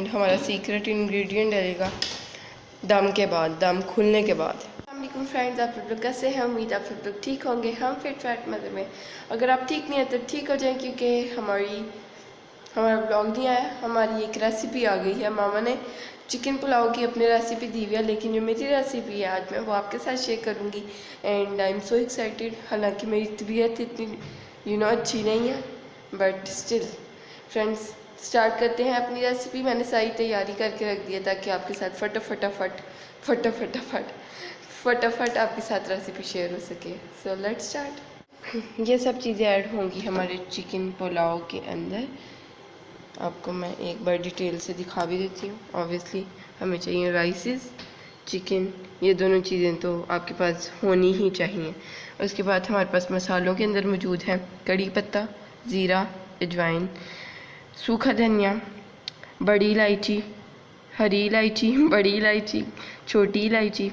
हमारा secret ingredient डलेगा दम के बाद, दम खुलने के बाद। अस्सलाम फ्रेंड्स, आप लोग कैसे हैं? उम्मीद आप सब लोग ठीक होंगे। हम फिट फैट मज़े में। अगर आप ठीक नहीं है तो ठीक हो जाए, क्योंकि हमारा ब्लॉग नहीं आया। हमारी एक रेसिपी आ गई है, मामा ने चिकन पुलाव की अपनी रेसिपी दी हुई है, लेकिन जो मेरी रेसिपी है आज मैं वो आपके साथ शेयर करूँगी। And I am so excited. हालांकि मेरी तबीयत इतनी अच्छी नहीं है, बट स्टिल फ्रेंड्स स्टार्ट करते हैं अपनी रेसिपी। मैंने सारी तैयारी करके रख दी है ताकि आपके साथ फटाफट आपके साथ रेसिपी शेयर हो सके। So let's start. ये सब चीज़ें ऐड होंगी हमारे चिकन पुलाव के अंदर। आपको मैं एक बार डिटेल से दिखा भी देती हूँ। ऑब्वियसली हमें चाहिए राइसेस, चिकन, ये दोनों चीज़ें तो आपके पास होनी ही चाहिए। उसके बाद हमारे पास मसालों के अंदर मौजूद है कड़ी पत्ता, ज़ीरा, अजवाइन, सूखा धनिया, बड़ी इलायची, हरी इलायची, बड़ी इलायची, छोटी इलायची,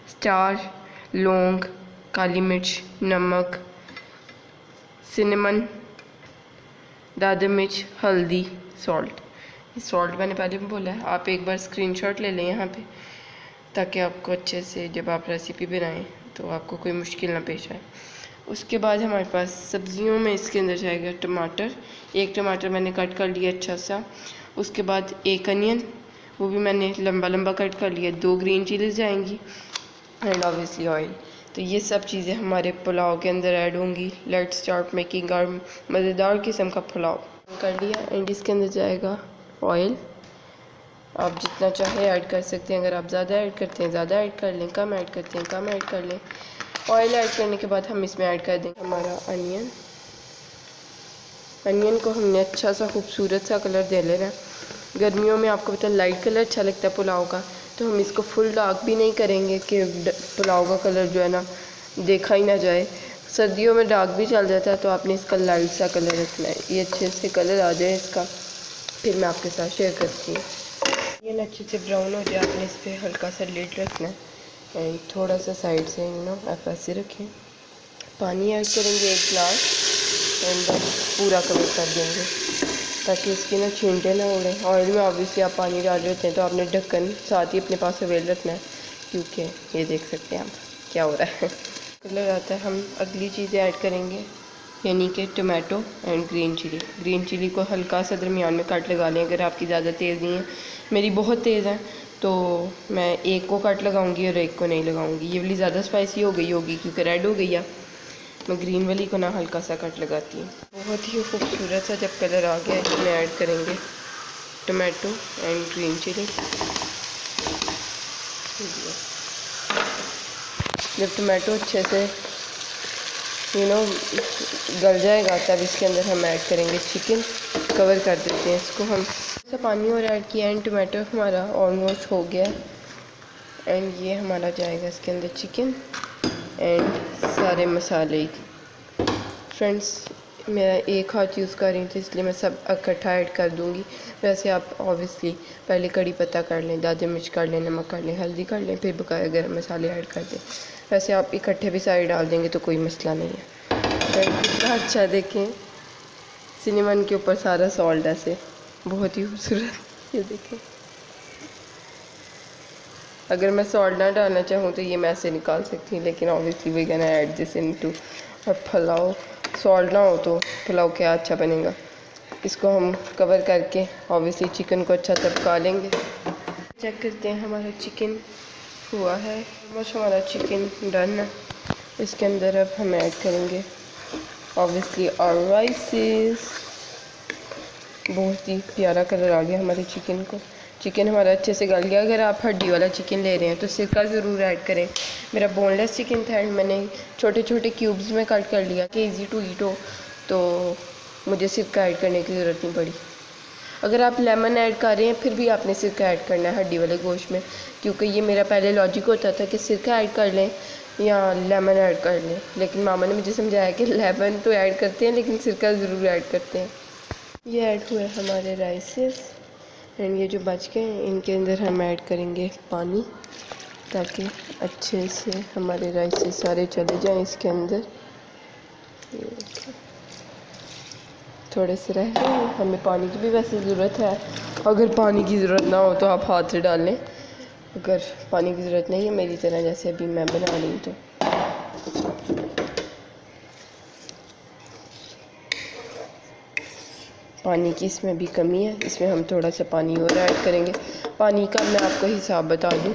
स्टार, लौंग, काली मिर्च, नमक, सिनेमन, दादा मिर्च, हल्दी, सॉल्ट मैंने पहले भी बोला है। आप एक बार स्क्रीनशॉट ले लें यहाँ पे, ताकि आपको अच्छे से जब आप रेसिपी बनाएं तो आपको कोई मुश्किल ना पेश आए। उसके बाद हमारे पास सब्जियों में इसके अंदर जाएगा टमाटर। एक टमाटर मैंने कट कर लिया अच्छा सा। उसके बाद एक अनियन, वो भी मैंने लंबा लंबा कट कर लिया। 2 ग्रीन चिलीज जाएंगी एंड ऑब्वियसली ऑयल। तो ये सब चीज़ें हमारे पुलाव के अंदर ऐड होंगी। लेट्स स्टार्ट मेकिंग और मज़ेदार किस्म का पुलाव कर लिया। एंड इसके अंदर जाएगा ऑयल। आप जितना चाहे ऐड कर सकते हैं। अगर आप ज़्यादा ऐड करते हैं ज़्यादा ऐड कर लें, कम ऐड करते हैं कम ऐड कर लें। ऑयल ऐड करने के बाद हम इसमें ऐड कर देंगे हमारा अनियन को हमने अच्छा सा खूबसूरत सा कलर दे लेना है। गर्मियों में आपको पता है लाइट कलर अच्छा लगता है पुलाव का, तो हम इसको फुल डार्क भी नहीं करेंगे कि पुलाव का कलर जो है ना देखा ही ना जाए। सर्दियों में डार्क भी चल जाता है, तो आपने इसका लाइट सा कलर रखना है। ये अच्छे से कलर आ जाए इसका, फिर मैं आपके साथ शेयर करती हूँ। ये अच्छे से ब्राउन हो जाए, आपने इस पर हल्का सा लिड रखना है एंड थोड़ा सा साइड से आप ऐसे रखें। पानी ऐड करेंगे 1 गिलास एंड पूरा कवर कर देंगे ताकि इसकी ना छींटे ना उड़े। ऑयल में ऑब्वियसली आप पानी डाल रहे होते हैं, तो आपने ढक्कन साथ ही अपने पास अवेल रखना है, क्योंकि ये देख सकते हैं आप क्या हो रहा है। कलर आता है। हम अगली चीज़ें ऐड करेंगे, यानी कि टमाटो एंड ग्रीन चिली को हल्का सा दरमियान में कट लगा लें। अगर आपकी ज़्यादा तेज़ नहीं है, मेरी बहुत तेज़ है, तो मैं एक को कट लगाऊंगी और एक को नहीं लगाऊंगी। ये वाली ज़्यादा स्पाइसी हो गई होगी क्योंकि रेड हो गई है। मैं ग्रीन वाली को ना हल्का सा कट लगाती हूँ। बहुत ही खूबसूरत सा जब कलर आ गया, इसमें ऐड करेंगे टमाटो एंड ग्रीन चिली। जब टमाटो अच्छे से गल जाएगा, तब इसके अंदर हम ऐड करेंगे चिकन। कवर कर देते हैं इसको हम। ऐसा पानी और ऐड किया एंड टमाटो हमारा ऑलमोस्ट हो गया एंड ये हमारा जाएगा इसके अंदर चिकन एंड सारे मसाले। फ्रेंड्स मैं एक हाथ यूज़ कर रही हूँ, तो इसलिए मैं सब इकट्ठा ऐड कर दूँगी। वैसे आप ऑब्वियसली पहले कड़ी पत्ता कर लें, दादी मिर्च कर लें, नमक कर लें, हल्दी कर लें, फिर बकाया गरम मसाले ऐड कर दें। वैसे आप इकट्ठे भी सारे डाल देंगे तो कोई मसला नहीं है। कितना अच्छा देखें, सिनेमन के ऊपर सारा सॉल्ट ऐसे बहुत ही खूबसूरत। ये देखें, अगर मैं सॉल्ट ना डालना चाहूँ तो ये मैं ऐसे निकाल सकती हूँ, लेकिन obviously we can add this into. और पुलाव सॉल्ट ना हो तो पुलाव क्या अच्छा बनेगा। इसको हम कवर करके ऑब्वियसली चिकन को अच्छा तबका लेंगे। चेक करते हैं हमारा चिकन हुआ है। बस हमारा चिकन डन है। इसके अंदर अब हम ऐड करेंगे ऑब्वियसली और राइसेस। बहुत ही प्यारा कलर आ गया हमारे चिकन को। चिकन हमारा अच्छे से गल गया। अगर आप हड्डी वाला चिकन ले रहे हैं तो सिरका ज़रूर ऐड करें। मेरा बोनलेस चिकन था एंड मैंने छोटे छोटे क्यूब्स में कट कर लिया कि ईज़ी टू ईट हो, तो मुझे सिरका ऐड करने की ज़रूरत नहीं पड़ी। अगर आप लेमन ऐड कर रहे हैं फिर भी आपने सिरका ऐड करना है हड्डी वाले गोश्त में, क्योंकि ये मेरा पहले लॉजिक होता था कि सिरका ऐड कर लें या लेमन ऐड कर लें, लेकिन मामा ने मुझे समझाया कि लेमन तो ऐड करते हैं लेकिन सिरका ज़रूर ऐड करते हैं। ये ऐड हुए हमारे राइसेस एंड ये जो बच गए इनके अंदर हम ऐड करेंगे पानी, ताकि अच्छे से हमारे राइसेस सारे चले जाएं इसके अंदर। थोड़े से रह गए। हमें पानी की भी वैसे ज़रूरत है, अगर पानी की ज़रूरत ना हो तो आप हाथ से डाल लें, अगर पानी की ज़रूरत नहीं है मेरी तरह जैसे अभी मैं बना रही हूँ तो। पानी की इसमें भी कमी है, इसमें हम थोड़ा सा पानी और ऐड करेंगे। पानी का मैं आपको हिसाब बता दूँ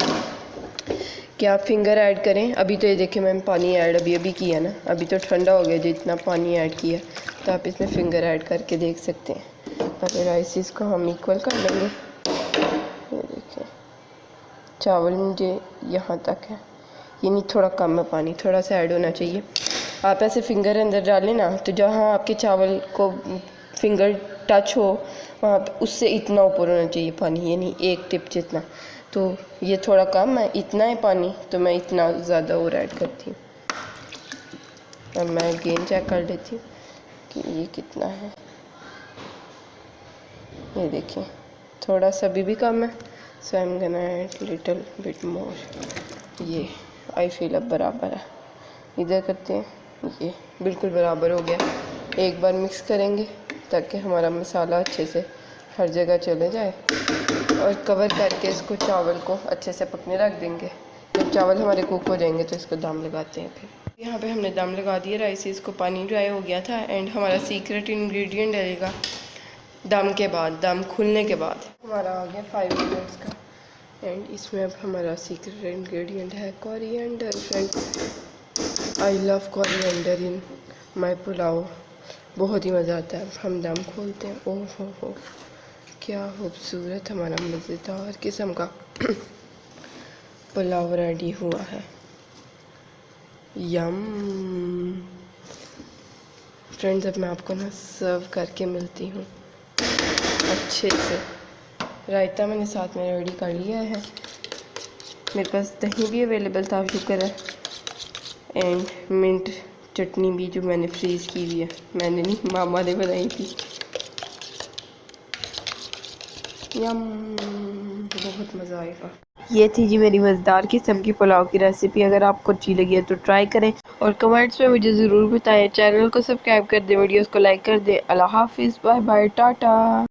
कि आप फिंगर ऐड करें। अभी तो ये देखिए मैंने पानी ऐड अभी किया ना, अभी तो ठंडा हो गया जितना पानी ऐड किया, तो आप इसमें फिंगर ऐड करके देख सकते हैं। पहले राइसिस को हम इक्वल कर लेंगे। ये देखिए चावल मुझे यहाँ तक है, ये नहीं थोड़ा कम है पानी, थोड़ा सा ऐड होना चाहिए। आप ऐसे फिंगर अंदर डालें ना तो जहाँ आपके चावल को फिंगर टच हो वहाँ पे उससे इतना ऊपर होना चाहिए पानी, ये नहीं एक टिप जितना। तो ये थोड़ा कम है, इतना है पानी, तो मैं इतना ज़्यादा और ऐड करती हूँ। अब मैं अगेन चेक कर लेती हूँ कि ये कितना है। ये देखिए थोड़ा सा भी कम है, so I am gonna add little bit more. ये आई फील अब बराबर है। इधर करते हैं, ये बिल्कुल बराबर हो गया। एक बार मिक्स करेंगे ताकि हमारा मसाला अच्छे से हर जगह चले जाए, और कवर करके इसको चावल को अच्छे से पकने रख देंगे। जब चावल हमारे कुक हो जाएंगे तो इसको दम लगाते हैं। फिर यहाँ पे हमने दम लगा दिया राइस को, पानी ड्राई हो गया था। एंड हमारा सीक्रेट इंग्रेडिएंट डलेगा दम के बाद, दम खुलने के बाद। हमारा आ गया 5 मिनट्स का, एंड इसमें अब हमारा सीक्रेट इंग्रेडिएंट है coriander. Friends I love coriander in my pulao, बहुत ही मज़ा आता है। हम दम खोलते हैं, ओह हो क्या खूबसूरत हमारा मज़ेदार किस्म का पुलाव रेडी हुआ है। यम। फ्रेंड्स अब मैं आपको ना सर्व करके मिलती हूँ अच्छे से। रायता मैंने साथ में रेडी कर लिया है, मेरे पास दही भी अवेलेबल था, शुक्र है। एंड मिंट चटनी भी जो मैंने फ्रीज़ की हुई है, मैंने नहीं मामा ने बनाई थी। यम, बहुत मज़ा आएगा। ये थी जी मेरी मज़ेदार किस्म की पुलाव की रेसिपी। अगर आपको अच्छी लगी है तो ट्राई करें और कमेंट्स में मुझे ज़रूर बताएं। चैनल को सब्सक्राइब कर दें, वीडियोस को लाइक कर दें। अल्लाह हाफिज़, बाय बाय, टाटा।